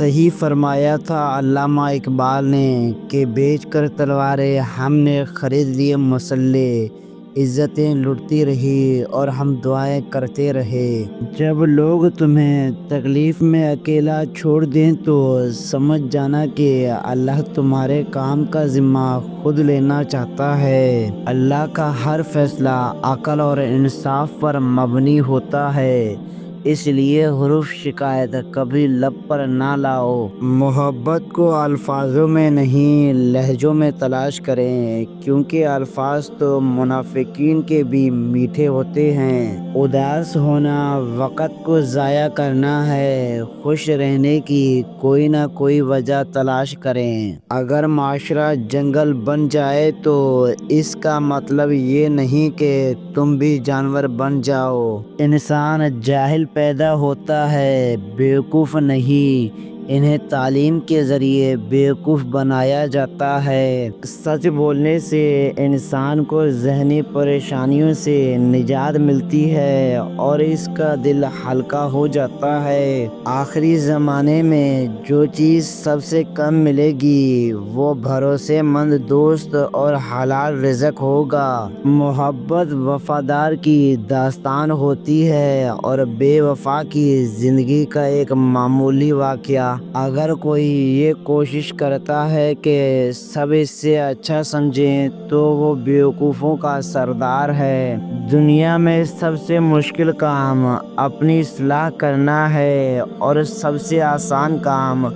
صحیح فرمایا تھا علامہ اقبال نے کہ بیچ کر تلواریں ہم نے خرید لیے مسلح، عزتیں لٹتی رہی اور ہم دعائیں کرتے رہے۔ جب لوگ تمہیں تکلیف میں اکیلا چھوڑ دیں تو سمجھ جانا کہ اللہ تمہارے کام کا ذمہ خود لینا چاہتا ہے۔ اللہ کا ہر فیصلہ عقل اور انصاف پر مبنی ہوتا ہے، اس لیے حرف شکایت کبھی لب پر نہ لاؤ۔ محبت کو الفاظوں میں نہیں لہجوں میں تلاش کریں، کیونکہ الفاظ تو منافقین کے بھی میٹھے ہوتے ہیں۔ اداس ہونا وقت کو ضائع کرنا ہے، خوش رہنے کی کوئی نہ کوئی وجہ تلاش کریں۔ اگر معاشرہ جنگل بن جائے تو اس کا مطلب یہ نہیں کہ تم بھی جانور بن جاؤ۔ انسان جاہل پیدا ہوتا ہے، بیوقوف نہیں۔ انہیں تعلیم کے ذریعے بیوقوف بنایا جاتا ہے۔ سچ بولنے سے انسان کو ذہنی پریشانیوں سے نجات ملتی ہے اور اس کا دل ہلکا ہو جاتا ہے۔ آخری زمانے میں جو چیز سب سے کم ملے گی وہ بھروسے مند دوست اور حلال رزق ہوگا۔ محبت وفادار کی داستان ہوتی ہے اور بے وفا کی زندگی کا ایک معمولی واقعہ۔ اگر کوئی یہ کوشش کرتا ہے کہ سب اس سے اچھا سمجھیں تو وہ بیوقوفوں کا سردار ہے۔ دنیا میں سب سے مشکل کام اپنی اصلاح کرنا ہے اور سب سے آسان کام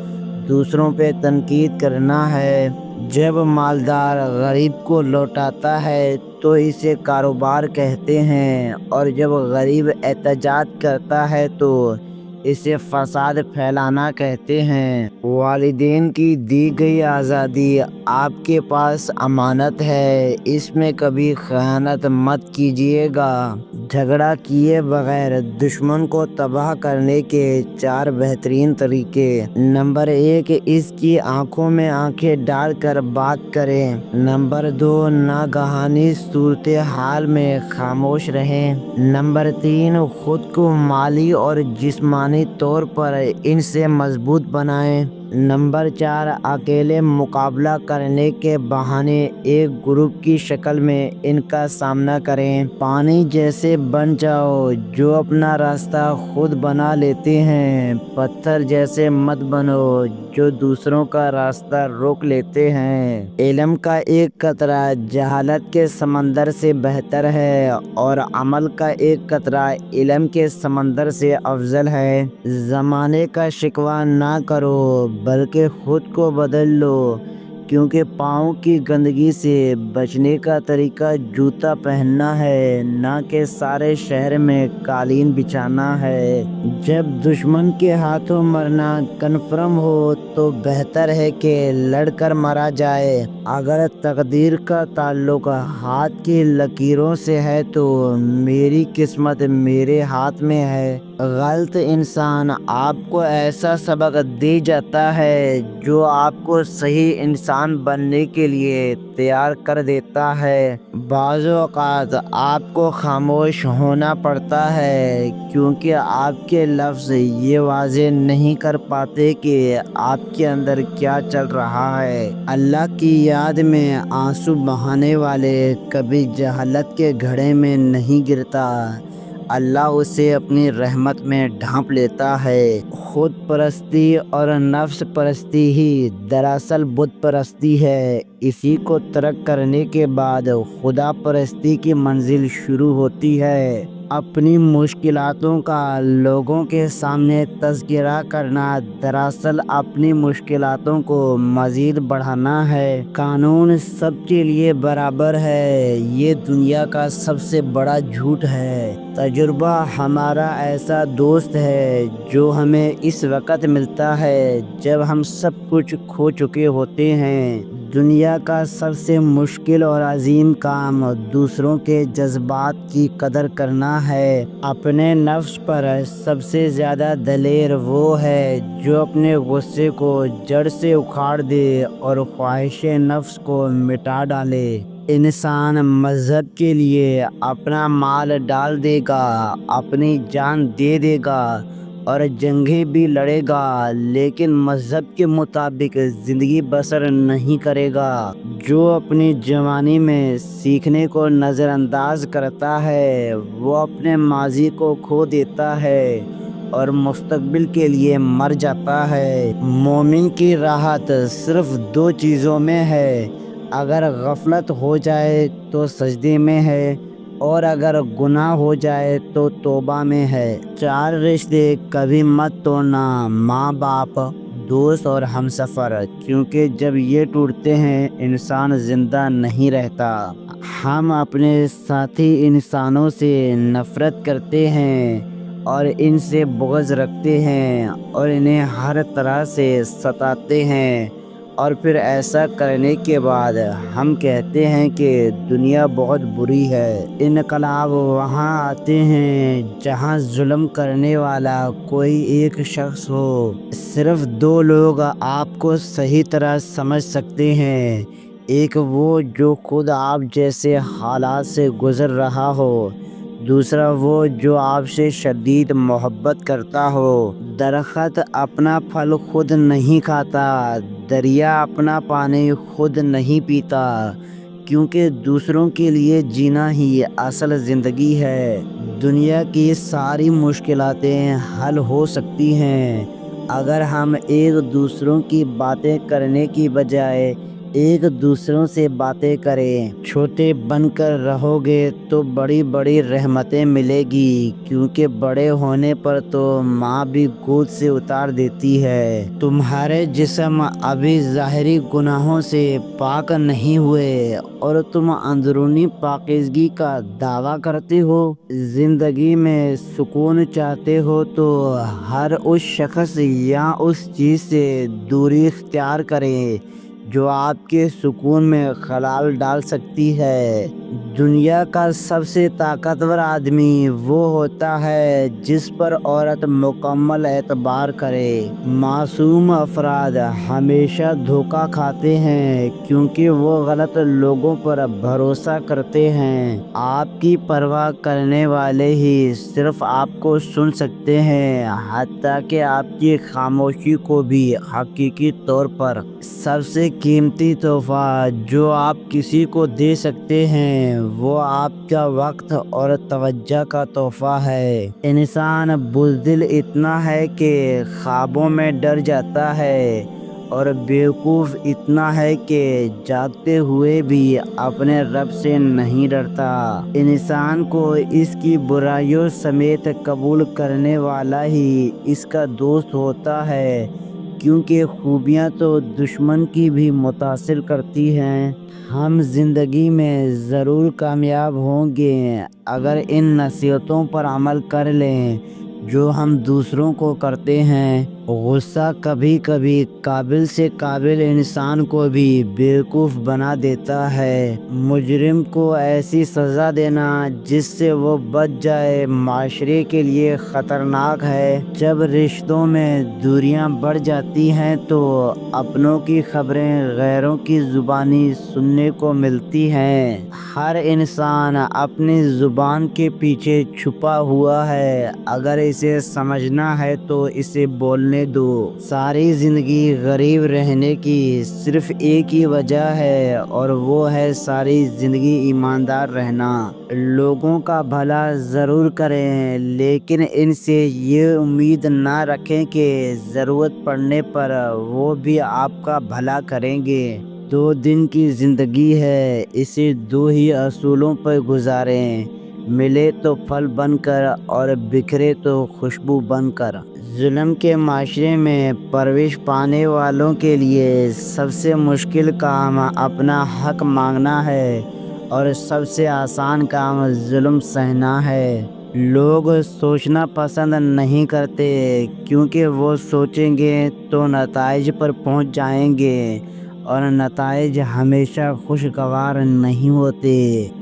دوسروں پہ تنقید کرنا ہے۔ جب مالدار غریب کو لوٹاتا ہے تو اسے کاروبار کہتے ہیں اور جب غریب احتجاج کرتا ہے تو اسے فساد پھیلانا کہتے ہیں۔ والدین کی دی گئی آزادی آپ کے پاس امانت ہے، اس میں کبھی خیانت مت کیجیے گا۔ جھگڑا کیے بغیر دشمن کو تباہ کرنے کے 4 بہترین طریقے۔ نمبر 1، اس کی آنکھوں میں آنکھیں ڈال کر بات کریں۔ نمبر 2، ناگہانی صورتحال میں خاموش رہیں۔ نمبر 3، خود کو مالی اور جسمانی طور پر ان سے مضبوط بنائیں۔ نمبر 4، اکیلے مقابلہ کرنے کے بہانے ایک گروپ کی شکل میں ان کا سامنا کریں۔ پانی جیسے بن جاؤ جو اپنا راستہ خود بنا لیتے ہیں، پتھر جیسے مت بنو جو دوسروں کا راستہ روک لیتے ہیں۔ علم کا ایک قطرہ جہالت کے سمندر سے بہتر ہے اور عمل کا ایک قطرہ علم کے سمندر سے افضل ہے۔ زمانے کا شکوہ نہ کرو بلکہ خود کو بدل لو، کیونکہ پاؤں کی گندگی سے بچنے کا طریقہ جوتا پہننا ہے، نہ کہ سارے شہر میں قالین بچھانا ہے۔ جب دشمن کے ہاتھوں مرنا کنفرم ہو تو بہتر ہے کہ لڑ کر مرا جائے۔ اگر تقدیر کا تعلق ہاتھ کی لکیروں سے ہے تو میری قسمت میرے ہاتھ میں ہے۔ غلط انسان آپ کو ایسا سبق دے جاتا ہے جو آپ کو صحیح انسان بننے کے لیے تیار کر دیتا ہے۔ بعض اوقات آپ کو خاموش ہونا پڑتا ہے کیونکہ آپ کے لفظ یہ واضح نہیں کر پاتے کہ آپ کے اندر کیا چل رہا ہے۔ اللہ کی یاد میں آنسو بہانے والے کبھی جہالت کے گڑھے میں نہیں گرتا، اللہ اسے اپنی رحمت میں ڈھانپ لیتا ہے۔ خود پرستی اور نفس پرستی ہی دراصل بت پرستی ہے۔ اسی کو ترک کرنے کے بعد خدا پرستی کی منزل شروع ہوتی ہے۔ اپنی مشکلاتوں کا لوگوں کے سامنے تذکرہ کرنا دراصل اپنی مشکلاتوں کو مزید بڑھانا ہے۔ قانون سب کے لیے برابر ہے، یہ دنیا کا سب سے بڑا جھوٹ ہے۔ تجربہ ہمارا ایسا دوست ہے جو ہمیں اس وقت ملتا ہے جب ہم سب کچھ کھو چکے ہوتے ہیں۔ دنیا کا سب سے مشکل اور عظیم کام دوسروں کے جذبات کی قدر کرنا ہے۔ اپنے نفس پر سب سے زیادہ دلیر وہ ہے جو اپنے غصے کو جڑ سے اکھاڑ دے اور خواہش نفس کو مٹا ڈالے۔ انسان مذہب کے لیے اپنا مال ڈال دے گا، اپنی جان دے دے گا، اور جنگیں بھی لڑے گا، لیکن مذہب کے مطابق زندگی بسر نہیں کرے گا۔ جو اپنی جوانی میں سیکھنے کو نظر انداز کرتا ہے وہ اپنے ماضی کو کھو دیتا ہے اور مستقبل کے لیے مر جاتا ہے۔ مومن کی راحت صرف دو چیزوں میں ہے، اگر غفلت ہو جائے تو سجدے میں ہے، اور اگر گناہ ہو جائے تو توبہ میں ہے۔ 4 رشتے کبھی مت توڑنا: ماں باپ، دوست اور ہمسفر، کیونکہ جب یہ ٹوٹتے ہیں انسان زندہ نہیں رہتا۔ ہم اپنے ساتھی انسانوں سے نفرت کرتے ہیں اور ان سے بغض رکھتے ہیں اور انہیں ہر طرح سے ستاتے ہیں، اور پھر ایسا کرنے کے بعد ہم کہتے ہیں کہ دنیا بہت بری ہے۔ انقلاب وہاں آتے ہیں جہاں ظلم کرنے والا کوئی ایک شخص ہو۔ صرف 2 لوگ آپ کو صحیح طرح سمجھ سکتے ہیں، ایک وہ جو خود آپ جیسے حالات سے گزر رہا ہو، دوسرا وہ جو آپ سے شدید محبت کرتا ہو۔ درخت اپنا پھل خود نہیں کھاتا، دریا اپنا پانی خود نہیں پیتا، کیونکہ دوسروں کے لیے جینا ہی اصل زندگی ہے۔ دنیا کی ساری مشکلاتیں حل ہو سکتی ہیں اگر ہم ایک دوسروں کی باتیں کرنے کی بجائے ایک دوسروں سے باتیں کریں۔ چھوٹے بن کر رہو گے تو بڑی بڑی رحمتیں ملے گی، کیونکہ بڑے ہونے پر تو ماں بھی گود سے اتار دیتی ہے۔ تمہارے جسم ابھی ظاہری گناہوں سے پاک نہیں ہوئے اور تم اندرونی پاکیزگی کا دعویٰ کرتے ہو۔ زندگی میں سکون چاہتے ہو تو ہر اس شخص یا اس چیز سے دوری اختیار کریں جو آپ کے سکون میں خلل ڈال سکتی ہے۔ دنیا کا سب سے طاقتور آدمی وہ ہوتا ہے جس پر عورت مکمل اعتبار کرے۔ معصوم افراد ہمیشہ دھوکہ کھاتے ہیں کیونکہ وہ غلط لوگوں پر بھروسہ کرتے ہیں۔ آپ کی پرواہ کرنے والے ہی صرف آپ کو سن سکتے ہیں، حتیٰ کہ آپ کی خاموشی کو بھی حقیقی طور پر۔ سب سے قیمتی تحفہ جو آپ کسی کو دے سکتے ہیں وہ آپ کا وقت اور توجہ کا تحفہ ہے۔ انسان بزدل اتنا ہے کہ خوابوں میں ڈر جاتا ہے اور بیوقوف اتنا ہے کہ جاگتے ہوئے بھی اپنے رب سے نہیں ڈرتا۔ انسان کو اس کی برائیوں سمیت قبول کرنے والا ہی اس کا دوست ہوتا ہے، کیونکہ خوبیاں تو دشمن کی بھی متاثر کرتی ہیں۔ ہم زندگی میں ضرور کامیاب ہوں گے اگر ان نصیحتوں پر عمل کر لیں جو ہم دوسروں کو کرتے ہیں۔ غصہ کبھی کبھی قابل سے قابل انسان کو بھی بیوقوف بنا دیتا ہے۔ مجرم کو ایسی سزا دینا جس سے وہ بچ جائے معاشرے کے لیے خطرناک ہے۔ جب رشتوں میں دوریاں بڑھ جاتی ہیں تو اپنوں کی خبریں غیروں کی زبانی سننے کو ملتی ہیں۔ ہر انسان اپنی زبان کے پیچھے چھپا ہوا ہے، اگر اسے سمجھنا ہے تو اسے بولنے دو۔ ساری زندگی غریب رہنے کی صرف ایک ہی وجہ ہے اور وہ ہے ساری زندگی ایماندار رہنا۔ لوگوں کا بھلا ضرور کریں، لیکن ان سے یہ امید نہ رکھیں کہ ضرورت پڑنے پر وہ بھی آپ کا بھلا کریں گے۔ 2 دن کی زندگی ہے، اسے 2 ہی اصولوں پر گزاریں: ملے تو پھل بن کر اور بکھرے تو خوشبو بن کر۔ ظلم کے معاشرے میں پرورش پانے والوں کے لیے سب سے مشکل کام اپنا حق مانگنا ہے اور سب سے آسان کام ظلم سہنا ہے۔ لوگ سوچنا پسند نہیں کرتے کیونکہ وہ سوچیں گے تو نتائج پر پہنچ جائیں گے اور نتائج ہمیشہ خوشگوار نہیں ہوتے۔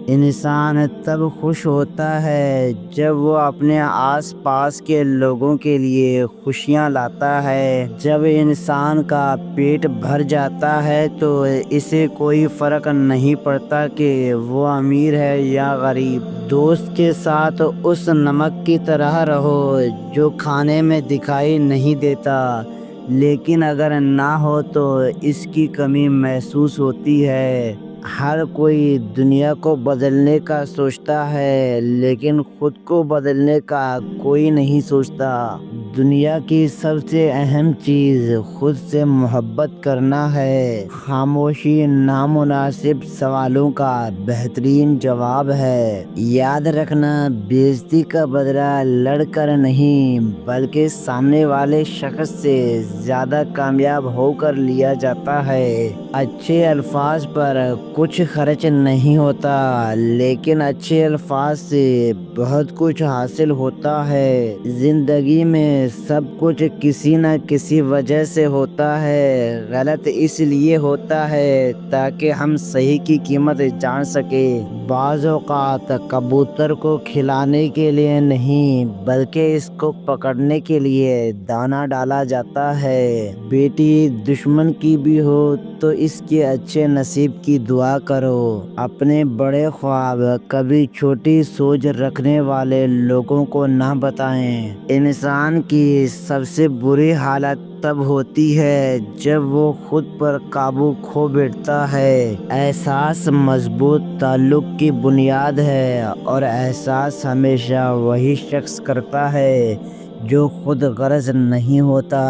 انسان تب خوش ہوتا ہے جب وہ اپنے آس پاس کے لوگوں کے لیے خوشیاں لاتا ہے۔ جب انسان کا پیٹ بھر جاتا ہے تو اسے کوئی فرق نہیں پڑتا کہ وہ امیر ہے یا غریب۔ دوست کے ساتھ اس نمک کی طرح رہو جو کھانے میں دکھائی نہیں دیتا لیکن اگر نہ ہو تو اس کی کمی محسوس ہوتی ہے۔ ہر کوئی دنیا کو بدلنے کا سوچتا ہے لیکن خود کو بدلنے کا کوئی نہیں سوچتا۔ دنیا کی سب سے اہم چیز خود سے محبت کرنا ہے۔ خاموشی نامناسب سوالوں کا بہترین جواب ہے۔ یاد رکھنا، بے عزتی کا بدلہ لڑ کر نہیں بلکہ سامنے والے شخص سے زیادہ کامیاب ہو کر لیا جاتا ہے۔ اچھے الفاظ پر کچھ خرچ نہیں ہوتا لیکن اچھے الفاظ سے بہت کچھ حاصل ہوتا ہے۔ زندگی میں سب کچھ کسی نہ کسی وجہ سے ہوتا ہے۔ غلط اس لیے ہوتا ہے تاکہ ہم صحیح کی قیمت جان سکیں۔ بعض اوقات کبوتر کو کھلانے کے لیے نہیں بلکہ اس کو پکڑنے کے لیے دانہ ڈالا جاتا ہے۔ بیٹی دشمن کی بھی ہو تو اس کے اچھے نصیب کی دعا کرو۔ اپنے بڑے خواب کبھی چھوٹی سوچ رکھنے والے لوگوں کو نہ بتائیں۔ انسان کی سب سے بری حالت تب ہوتی ہے جب وہ خود پر قابو کھو بیٹھتا ہے۔ احساس مضبوط تعلق کی بنیاد ہے اور احساس ہمیشہ وہی شخص کرتا ہے جو خود غرض نہیں ہوتا۔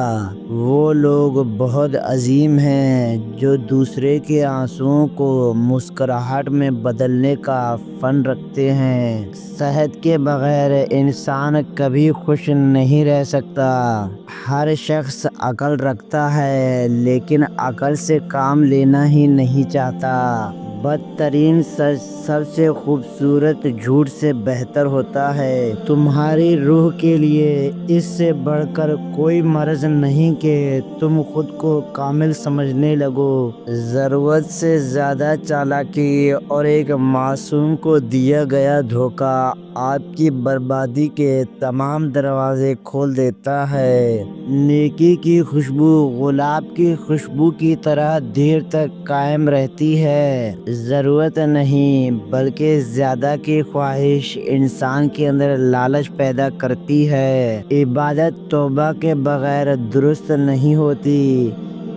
وہ لوگ بہت عظیم ہیں جو دوسرے کے آنسوؤں کو مسکراہٹ میں بدلنے کا فن رکھتے ہیں۔ صحت کے بغیر انسان کبھی خوش نہیں رہ سکتا۔ ہر شخص عقل رکھتا ہے لیکن عقل سے کام لینا ہی نہیں چاہتا۔ بدترین سچ سب سے خوبصورت جھوٹ سے بہتر ہوتا ہے۔ تمہاری روح کے لیے اس سے بڑھ کر کوئی مرض نہیں کہ تم خود کو کامل سمجھنے لگو۔ ضرورت سے زیادہ چالاکی اور ایک معصوم کو دیا گیا دھوکہ آپ کی بربادی کے تمام دروازے کھول دیتا ہے۔ نیکی کی خوشبو گلاب کی خوشبو کی طرح دیر تک قائم رہتی ہے۔ ضرورت نہیں بلکہ زیادہ کی خواہش انسان کے اندر لالچ پیدا کرتی ہے۔ عبادت توبہ کے بغیر درست نہیں ہوتی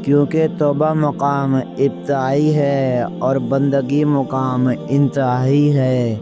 کیونکہ توبہ مقام ابتدائی ہے اور بندگی مقام انتہائی ہے۔